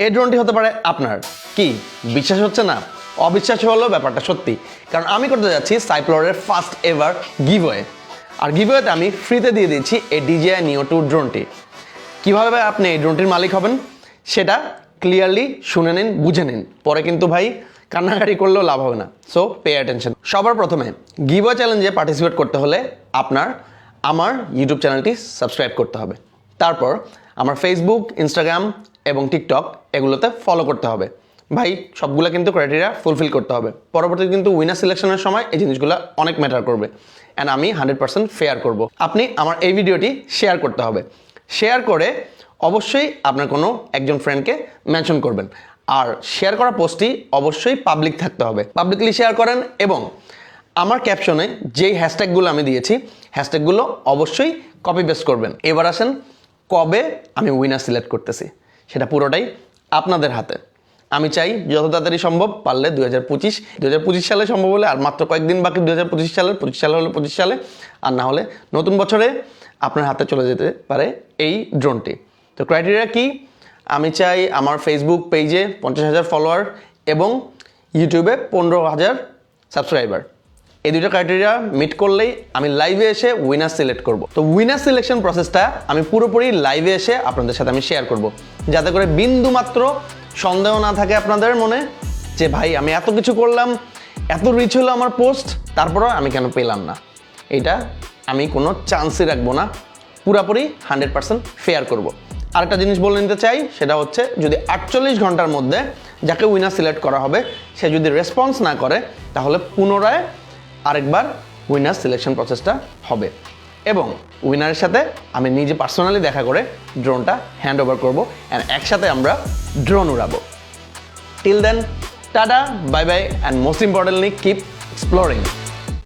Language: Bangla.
এই ড্রোনটি হতে পারে আপনার। কি বিশ্বাস হচ্ছে না? অবিশ্বাস হলেও ব্যাপারটা সত্যি, কারণ আমি করতে যাচ্ছি সাইক্লোরের ফার্স্ট এভার গিভওয়ে। আর গিভওয়েতে আমি ফ্রিতে দিয়ে দিচ্ছি এই DJI Neo 2 ড্রোনটি। কীভাবে আপনি এই ড্রোনটির মালিক হবেন সেটা ক্লিয়ারলি শুনে নিন, বুঝে নিন, পরে কিন্তু ভাই কান্নাকাটি করলেও লাভ হবে না। So pay attention. সবার প্রথমে গিভওয়ে চ্যালেঞ্জে পার্টিসিপেট করতে হলে আপনার আমার ইউটিউব চ্যানেলটি সাবস্ক্রাইব করতে হবে। তারপর আমার ফেসবুক, ইনস্টাগ্রাম এবং টিকটক এগুলোতে ফলো করতে হবে। ভাই সবগুলো কিন্তু ক্রাইটেরিয়া ফুলফিল করতে হবে। পরবর্তী কিন্তু উইনার সিলেকশনের সময় এই জিনিসগুলো অনেক ম্যাটার করবে, অ্যান্ড আমি 100% ফেয়ার করব। আপনি আমার এই ভিডিওটি শেয়ার করতে হবে। শেয়ার করে অবশ্যই আপনার কোনো একজন ফ্রেন্ডকে মেনশন করবেন। আর শেয়ার করা পোস্টটি অবশ্যই পাবলিক থাকতে হবে। পাবলিকলি শেয়ার করেন এবং আমার ক্যাপশনে যেই হ্যাশট্যাগুলো আমি দিয়েছি হ্যাশট্যাগুলো অবশ্যই কপি পেস্ট করবেন। এবার আসেন কবে আমি উইনার সিলেক্ট করতেছি, সেটা পুরোটাই আপনাদের হাতে। আমি চাই যত তাড়াতাড়ি সম্ভব, পারলে 2025 সালে সম্ভব হলে আর মাত্র কয়েকদিন বাকি 2025 সালে, 25 সালে হলে 25 সালে, আর না হলে নতুন বছরে আপনার হাতে চলে যেতে পারে এই ড্রোনটি। তো ক্রাইটেরিয়া কি? আমি চাই আমার ফেসবুক পেজে 50,000 ফলোয়ার এবং ইউটিউবে 15,000 সাবস্ক্রাইবার। এই দুটো ক্রাইটেরিয়া মিট করলেই আমি লাইভে এসে উইনার সিলেক্ট করব। তো উইনার সিলেকশন প্রসেসটা আমি পুরোপুরি লাইভে এসে আপনাদের সাথে আমি শেয়ার করব, যাতে করে বিন্দু মাত্র সন্দেহ না থাকে আপনাদের মনে যে ভাই আমি এত কিছু করলাম, এত রিচ হলো আমার পোস্ট, তারপরও আমি কেন পেলাম না। এটা আমি কোনো চান্সই রাখবো না, পুরোপুরি 100% ফেয়ার করব। আরেকটা জিনিস বলে নিতে চাই, সেটা হচ্ছে যদি 48 ঘন্টার মধ্যে যাকে উইনার সিলেক্ট করা হবে সে যদি রেসপন্স না করে, তাহলে পুনরায় আরেকবার উইনার সিলেকশন প্রসেসটা হবে এবং উইনারের সাথে আমি নিজে পার্সোনালি দেখা করে ড্রোনটা হ্যান্ড ওভার করবো, অ্যান্ড একসাথে আমরা ড্রোন উড়াবো। Till then, ta-ta, bye bye, and most importantly keep exploring.